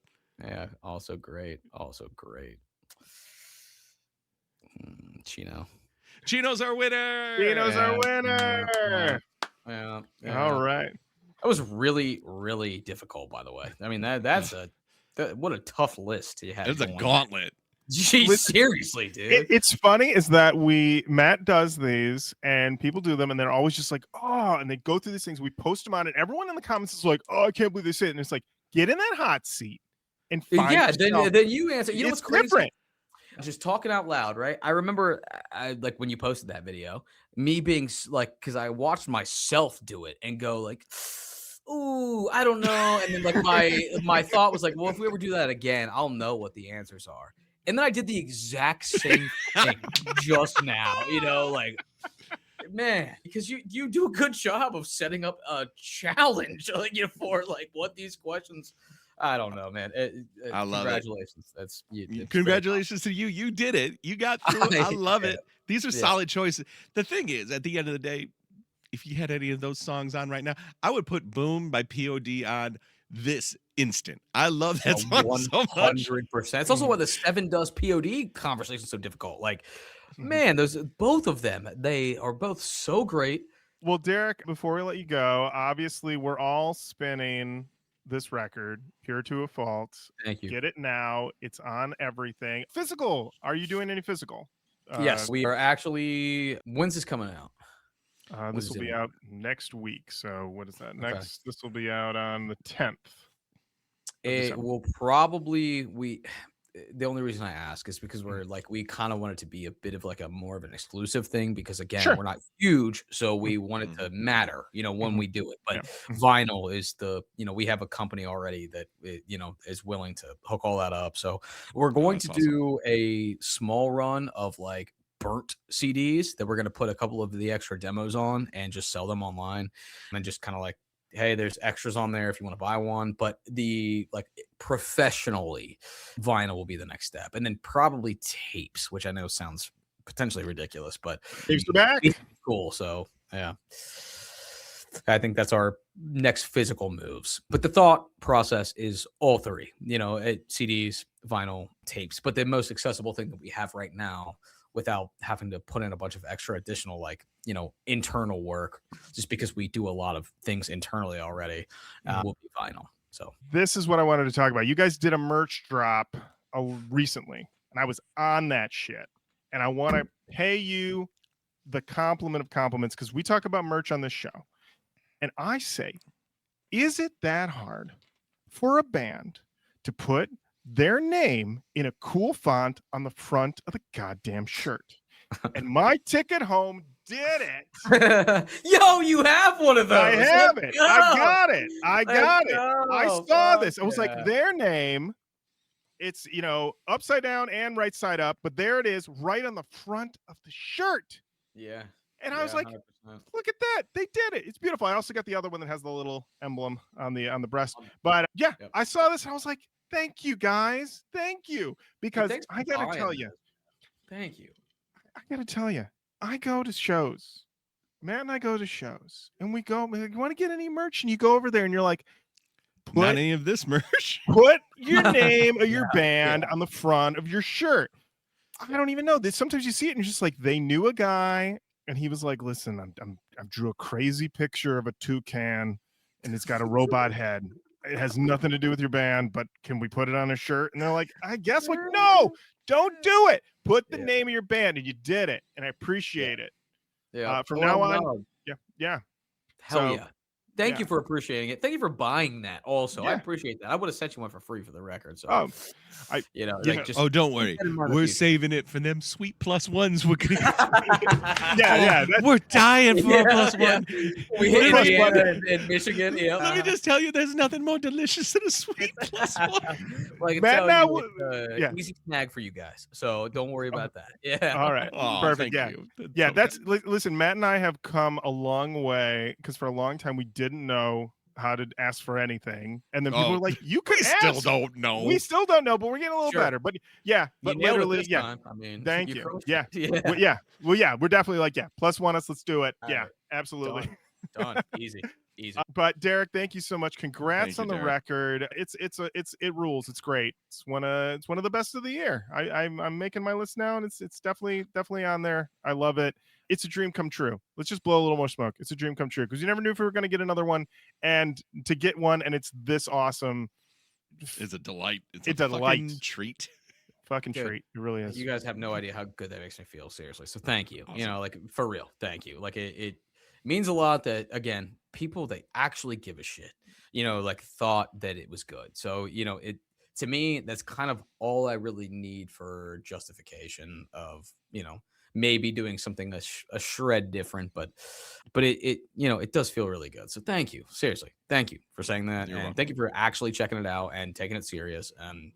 Yeah, also great. Chino. Chino's our winner. Chino's our winner. Yeah. All right. That was really, really difficult, by the way. I mean, that's a What a tough list you had. It's a gauntlet. Jeez, seriously, dude. It's funny is that Matt does these and people do them and they're always just like, oh, and they go through these things. We post them on it. Everyone in the comments is like, oh, I can't believe they say it. And it's like, get in that hot seat and find yourself. Then you answer. You know what's crazy? Different. Just talking out loud, right? I remember, like when you posted that video, me being like, because I watched myself do it and go like, ooh, I don't know. And then like my thought was like, well, if we ever do that again, I'll know what the answers are. And then I did the exact same thing just now, like, man, because you do a good job of setting up a challenge, for like what these questions. I don't know, man. I love congratulations. it. Congratulations to you. You did it. You got through it. I love it. These are solid choices. The thing is, at the end of the day, if you had any of those songs on right now, I would put Boom by POD on this instant. I love that song so much. 100%. It's also why the Seven Dust POD conversation is so difficult. Like, man, those both of them, they are both so great. Well, Derek, before we let you go, obviously we're all spinning this record, Pure to a Fault. Thank you. Get it now. It's on everything. Physical. Are you doing any physical? Yes, we are actually. When's this coming out? This will be out next week. So what is that? Next, this will be out on the 10th. It will probably the only reason I ask is because we kind of want it to be a bit of like a more of an exclusive thing because again, we're not huge. So we want it to matter, when we do it, but vinyl is we have a company already that, is willing to hook all that up. So we're going to do a small run of like burnt CDs that we're going to put a couple of the extra demos on and just sell them online and just kind of like, hey, there's extras on there if you want to buy one, but the professionally vinyl will be the next step. And then probably tapes, which I know sounds potentially ridiculous, but tapes are back. Cool. So yeah, I think that's our next physical moves. But the thought process is all three, CDs, vinyl, tapes, but the most accessible thing that we have right now without having to put in a bunch of extra additional internal work just because we do a lot of things internally already will be vinyl. So this is what I wanted to talk about. You guys did a merch drop recently and I was on that shit and I want to pay you the compliment of compliments because we talk about merch on this show and I say, is it that hard for a band to put their name in a cool font on the front of the goddamn shirt? And My Ticket Home did it. Yo, you have one of those. I have it. I got it. I saw this. I was like, their name, it's, upside down and right side up, but there it is right on the front of the shirt. Yeah. And I was like, 100%. Look at that. They did it. It's beautiful. I also got the other one that has the little emblem on the breast. But I saw this and I was like, thank you guys. Thank you. Because I got to tell you. Thank you. I got to tell you, I go to shows. Matt and I go to shows and we go, you want to get any merch? And you go over there and you're like, not any of this merch. Put your name or your band on the front of your shirt. I don't even know this. Sometimes you see it and you're just like, they knew a guy and he was like, listen, I drew a crazy picture of a toucan and it's got a robot head. It has nothing to do with your band, but can we put it on a shirt? And they're like, I guess. Like, no, don't do it. Put the name of your band, and you did it, and I appreciate it. Yeah. From now on, yeah. Hell yeah. Thank you for appreciating it. Thank you for buying that. Also, I appreciate that. I would have sent you one for free for the record. So, don't worry, we're saving it for them sweet plus ones. We're gonna we're dying for a plus one. We hit Indiana in Michigan. Yeah. Let me just tell you, there's nothing more delicious than a sweet plus one. Like Matt, now, easy snag for you guys. So don't worry about that. Yeah. All right. Perfect. Yeah. Listen. Matt and I have come a long way because for a long time we didn't know how to ask for anything, and then people were like, "You could ask." Still don't know. We still don't know, but we're getting a little better. But but literally, time. I mean, thank you. Yeah. We're definitely like, plus one us. Let's do it. All right. Absolutely. Done. Easy. But Derek, thank you so much. Congrats on the record. It rules. It's great. It's one of the best of the year. I'm making my list now, and it's definitely on there. I love it. It's a dream come true. Let's just blow a little more smoke. It's a dream come true because you never knew if we were going to get another one, and to get one and it's this awesome. is a delight. It's It's a a delight. fucking treat. Fucking Dude, treat. It really is. you guys have no idea how good that makes me feel. Seriously. So thank you. You Awesome. know, like for real. Thank you. Like it means a lot that again, people that actually give a shit, you know, like thought that it was good. So, you know, it to me, that's kind of all I really need for justification of, you know, maybe doing something a shred different, but it you know, it does feel really good. So thank you. Seriously. Thank you for saying that. You're And welcome. thank you for actually checking it out and taking it serious. And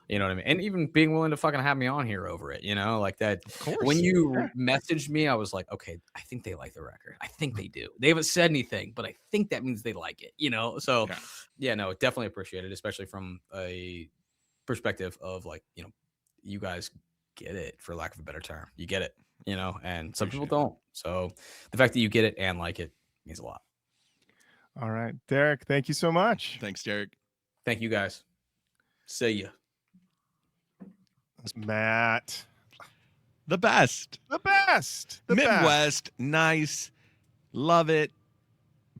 you know what I mean? And even being willing to fucking have me on here over it, you know, like that. Of course. When you Yeah. messaged me, I was like, okay, I think they like the record. I think they do. They haven't said anything, but I think that means they like it, you know? So, Yeah. yeah, no, definitely appreciate it, especially from a perspective of like, you know, you guys get it, for lack of a better term. You get it, you know, and some people Appreciate it. don't. So the fact that you get it and like it means a lot. All right, Derek, thank you so much. Thanks, Derek. Thank you guys. See ya. Matt. The best. The best. The best. Midwest. Nice. Love it.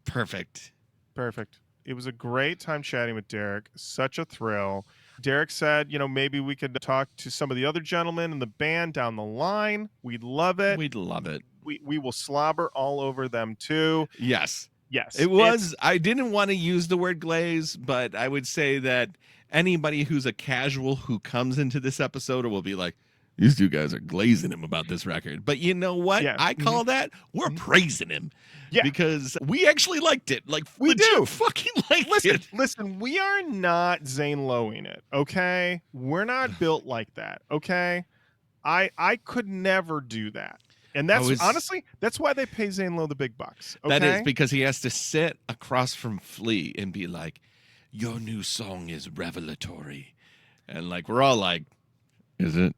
Perfect. Perfect. It was a great time chatting with Derek. Such a thrill. Derek said, you know, maybe we could talk to some of the other gentlemen in the band down the line. We'd love it. We'd love it. We will slobber all over them too. Yes. Yes. It was, I didn't want to use the word glaze, but I would say that anybody who's a casual who comes into this episode will be like, these two guys are glazing him about this record. But you know what? Yeah. I call that, we're praising him. Yeah. Because we actually liked it. Like, We legit do. fucking liked it. Listen, we are not Zane Loweing it, okay? We're not built like that, okay? I could never do that. And that's honestly, that's why they pay Zane Lowe the big bucks. Okay? That is because he has to sit across from Flea and be like, your new song is revelatory. And like, we're all like, is it?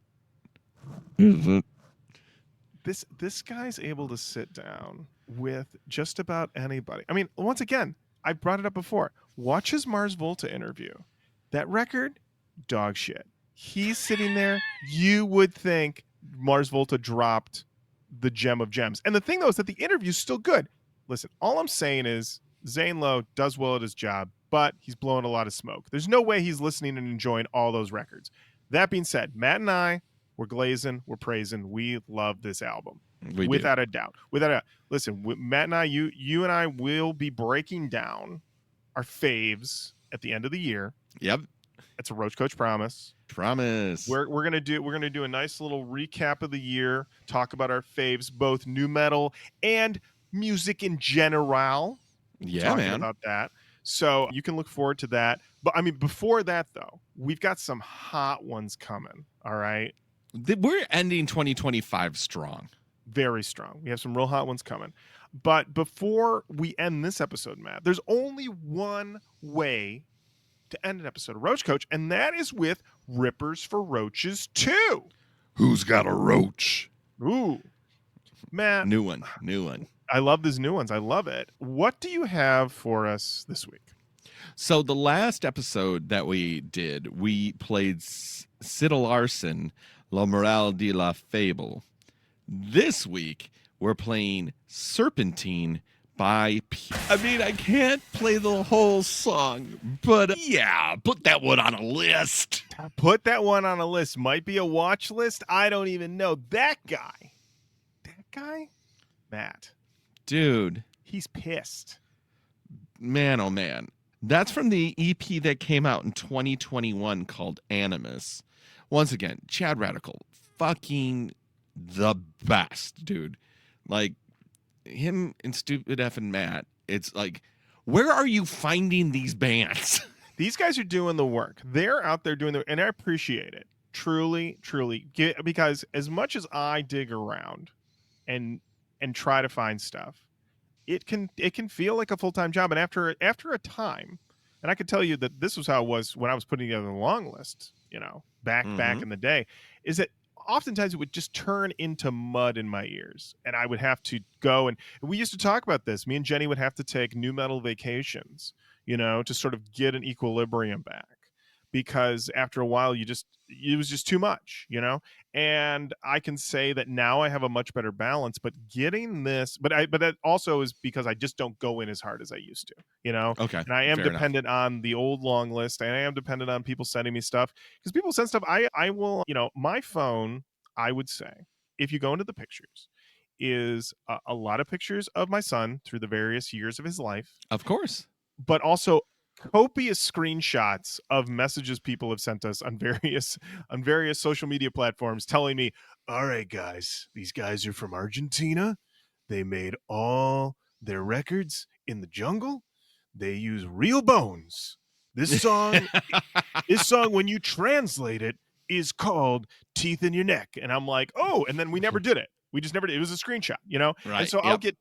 Is it? This guy's able to sit down with just about anybody. I mean, once again, I brought it up before. Watch his Mars Volta interview. That record, dog shit. He's sitting there. You would think Mars Volta dropped the gem of gems. And the thing, though, is that the interview's still good. Listen, all I'm saying is Zane Lowe does well at his job, but he's blowing a lot of smoke. There's no way he's listening and enjoying all those records. That being said, Matt and I, we're glazing, we're praising. We love this album. Without a doubt. Without a doubt. Listen, Matt and I, you and I will be breaking down our faves at the end of the year. Yep. It's a Roach Koach promise. Promise. We're gonna do a nice little recap of the year, talk about our faves, both new metal and music in general. Yeah, man. About that. So you can look forward to that. But I mean, before that though, we've got some hot ones coming. All right. We're ending 2025 strong. Very strong. We have some real hot ones coming. But before we end this episode, Matt, there's only one way to end an episode of Roach Koach, and that is with Rippers for Roaches 2. Who's got a roach? Ooh. Matt. New one. I love these new ones. I love it. What do you have for us this week? So the last episode that we did, we played Sid Larson, La Morale de la Fable. This week, we're playing Serpentine by I mean, I can't play the whole song, but yeah, put that one on a list. Put that one on a list. Might be a watch list. I don't even know. That guy, Matt. Dude. He's pissed. Man, oh man. That's from the EP that came out in 2021 called Animus. Once again, Chad Radical, fucking the best, dude. Like, him and Stupid F and Matt, it's like, where are you finding these bands? These guys are doing the work. They're out there doing the, and I appreciate it. Truly, because as much as I dig around and try to find stuff, it can feel like a full-time job. And after a time, and I can tell you that this was how it was when I was putting together the long list, you know, back in the day, is that oftentimes it would just turn into mud in my ears, and I would have to go, and we used to talk about this. Me and Jenny would have to take new metal vacations, you know, to sort of get an equilibrium back. because after a while it was just too much, you know. And I can say that now I have a much better balance, but getting this, but that also is because I just don't go in as hard as I used to, you know. Okay, And I am fair enough. dependent on the old long list, and I am dependent on people sending me stuff, because people send stuff. I will, you know, my phone, I would say, if you go into the pictures, is a lot of pictures of my son through the various years of his life, Of course. but also copious screenshots of messages people have sent us on various social media platforms telling me, all right guys, these guys are from Argentina, they made all their records in the jungle, they use real bones, this song when you translate it is called Teeth in Your Neck. And I'm like, oh, and then we never did it. We just never did. It was a screenshot, you know? Right. And so I'll get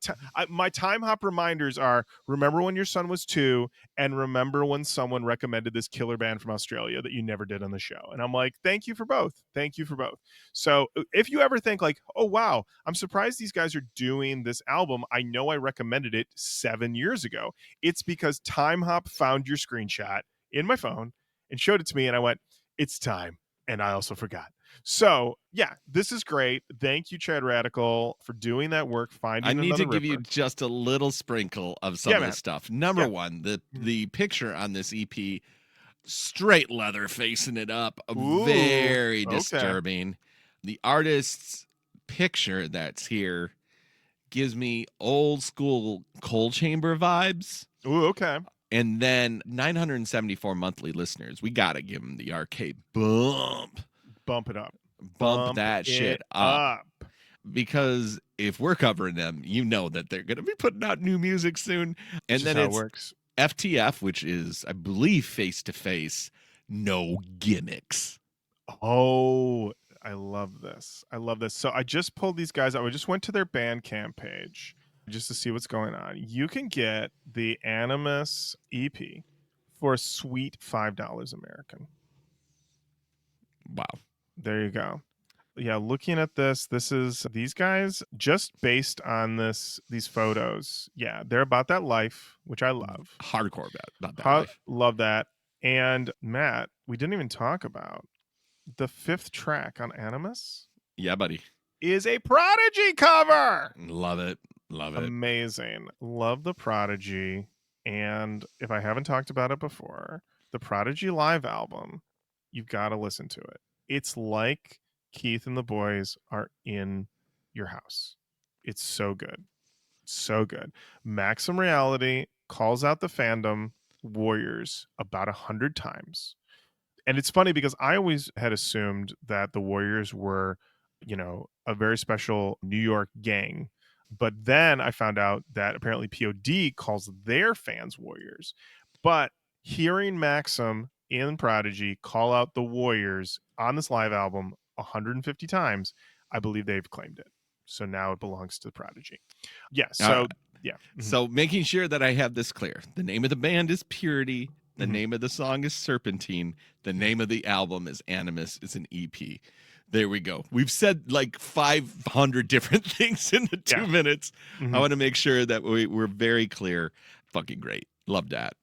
my time hop reminders are, remember when your son was 2, and remember when someone recommended this killer band from Australia that you never did on the show. And I'm like, thank you for both. Thank you for both. So if you ever think like, oh, wow, I'm surprised these guys are doing this album, I know I recommended it 7 years ago. It's because Time Hop found your screenshot in my phone and showed it to me, and I went, it's time. And I also forgot. So yeah, this is great. Thank you, Chad Radical, for doing that work. Finding I need to another give you ripper. just a little sprinkle of some Yeah, of man. this stuff. Number Yeah. one, the picture on this EP, straight leather facing it up, Ooh, very okay. disturbing. The artist's picture that's here gives me old school Coal Chamber vibes. Ooh, okay. And then 974 monthly listeners. We got to give them the arcade bump. Bump it up. Bump that shit up. Because if we're covering them, you know that they're going to be putting out new music soon. And then how it's it works. FTF, which is, I believe, face to face, no gimmicks. Oh, I love this. I love this. So I just pulled these guys out. I just went to their Bandcamp page just to see what's going on. You can get the Animus EP for a sweet $5 American. Wow. There you go. Yeah, looking at this is these guys, just based on these photos. Yeah, they're about that life, which I love. Hardcore about that life. Love that. And Matt, we didn't even talk about the 5th track on Animus. Yeah, buddy. Is a Prodigy cover. Love it. Love it. Amazing. Love the Prodigy. And if I haven't talked about it before, the Prodigy live album, you've got to listen to it. It's like Keith and the boys are in your house. It's so good. So good. Maxim Reality calls out the fandom Warriors about 100 times. And it's funny because I always had assumed that the Warriors were, you know, a very special New York gang. But then I found out that apparently POD calls their fans Warriors. But hearing Maxim and Prodigy call out the Warriors on this live album 150 times, I believe they've claimed it. So now it belongs to the Prodigy. Yeah. So, yeah. So making sure that I have this clear. The name of the band is Purity. The name of the song is Serpentine. The name of the album is Animus. It's an EP. There we go. We've said like 500 different things in the 2 minutes. I want to make sure that we're very clear. Fucking great. Love that.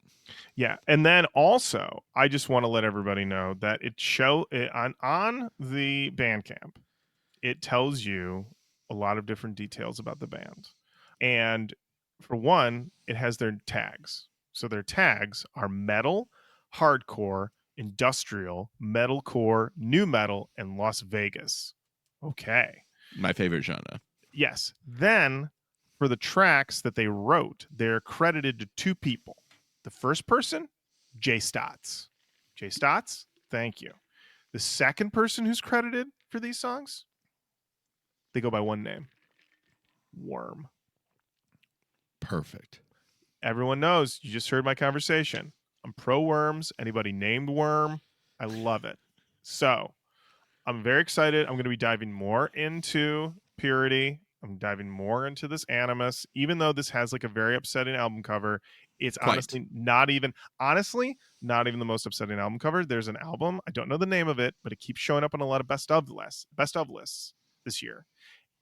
Yeah. And then also, I just want to let everybody know that on the Bandcamp, it tells you a lot of different details about the band. And for one, it has their tags. So their tags are metal, hardcore, industrial, metalcore, new metal, and Las Vegas. Okay. My favorite genre. Yes. Then for the tracks that they wrote, they're credited to 2 people. The first person, Jay Stotts. Jay Stotts, thank you. The second person who's credited for these songs, they go by one name, Worm. Perfect. Everyone knows, you just heard my conversation. I'm pro Worms. Anybody named Worm, I love it. So I'm very excited. I'm going to be diving more into Purity. I'm diving more into this Animus, even though this has like a very upsetting album cover. It's honestly not even the most upsetting album cover. There's an album, I don't know the name of it, but it keeps showing up on a lot of best of lists this year.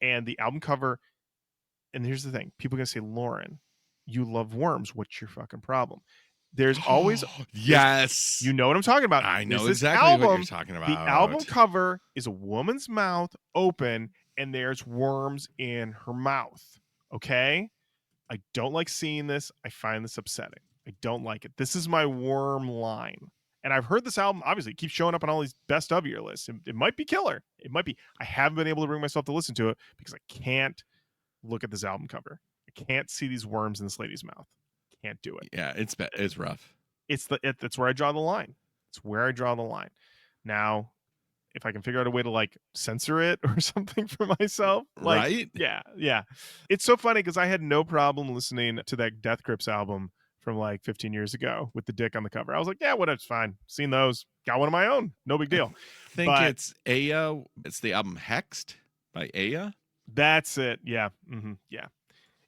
And the album cover, and here's the thing, people are going to say, Lauren, you love Worms. What's your fucking problem? There's always yes. you know what I'm talking about. I know There's this exactly what you're album. talking about. The album cover is a woman's mouth open, and there's worms in her mouth. Okay? I don't like seeing this. I find this upsetting. I don't like it. This is my worm line. And I've heard this album, obviously, keeps showing up on all these best of your lists. It might be killer. It might be. I haven't been able to bring myself to listen to it because I can't look at this album cover. I can't see these worms in this lady's mouth. Can't do it. Yeah, it's rough. That's where I draw the line. It's where I draw the line. Now, if I can figure out a way to like censor it or something for myself, like, right? Yeah. It's so funny because I had no problem listening to that Death Grips album from like 15 years ago with the dick on the cover. I was like, yeah, whatever, it's fine. Seen those, got one of my own, no big deal. I think it's Aya. It's the album Hexed by Aya. That's it. Yeah. Yeah.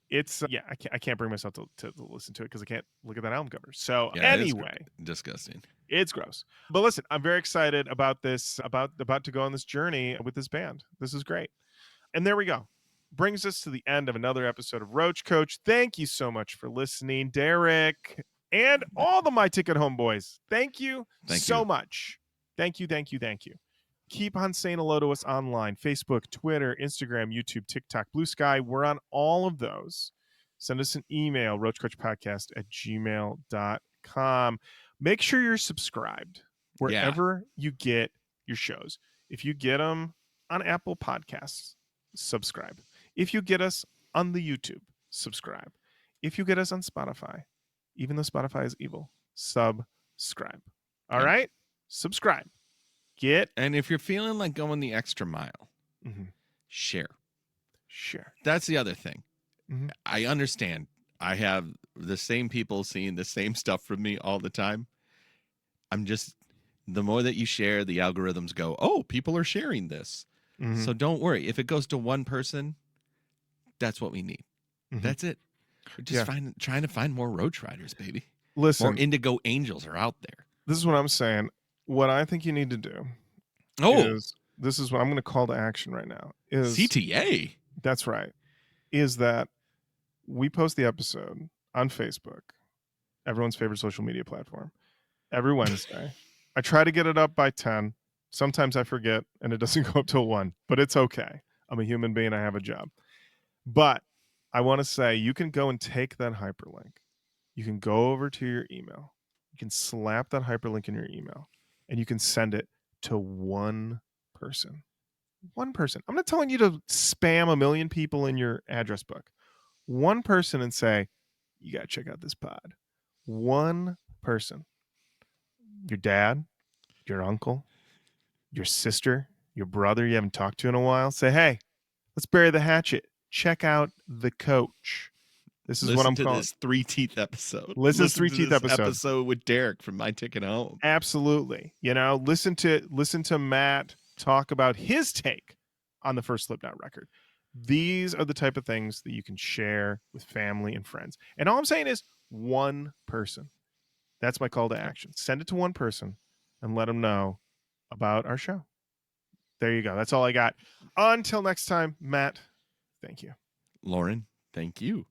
It's I can't bring myself to listen to it because I can't look at that album cover. So anyway, it's disgusting. It's gross. But listen, I'm very excited about this, about to go on this journey with this band. This is great. And there we go. Brings us to the end of another episode of Roach Koach. Thank you so much for listening, Derek, and all the My Ticket homeboys. Thank you so much. Thank you. Keep on saying hello to us online. Facebook, Twitter, Instagram, YouTube, TikTok, Blue Sky. We're on all of those. Send us an email, roachkoachpodcast@gmail.com. Make sure you're subscribed wherever you get your shows. If you get them on Apple Podcasts, subscribe. If you get us on the YouTube, subscribe. If you get us on Spotify, even though Spotify is evil, subscribe. All right? Subscribe. And if you're feeling like going the extra mile, share. That's the other thing. I understand. I have the same people seeing the same stuff from me all the time. The more that you share, the algorithms go, oh, people are sharing this. So don't worry. If it goes to one person, that's what we need. That's it. We're just trying to find more Roach Riders, baby. Listen, more Indigo Angels are out there. This is what I'm saying. What I think you need to do is, this is what I'm going to call to action right now. Is CTA. That's right. Is that we post the episode on Facebook, everyone's favorite social media platform, every Wednesday. I try to get it up by 10. Sometimes I forget and it doesn't go up till 1, but it's okay. I'm a human being. I have a job. But I want to say you can go and take that hyperlink. You can go over to your email. You can slap that hyperlink in your email and you can send it to one person. One person. I'm not telling you to spam a million people in your address book. One person and say, you got to check out this pod. One person. Your dad, your uncle, your sister, your brother you haven't talked to in a while. Say, hey, let's bury the hatchet. Check out The Coach. This is what I'm calling this 3 Teeth episode. Listen to 3 Teeth episode with Derek from My Ticket Home. Absolutely. Listen to Matt talk about his take on the first Slipknot record. These are the type of things that you can share with family and friends. And all I'm saying is one person. That's my call to action. Send it to one person and let them know about our show. There you go. That's all I got. Until next time, Matt, thank you. Lauren, thank you.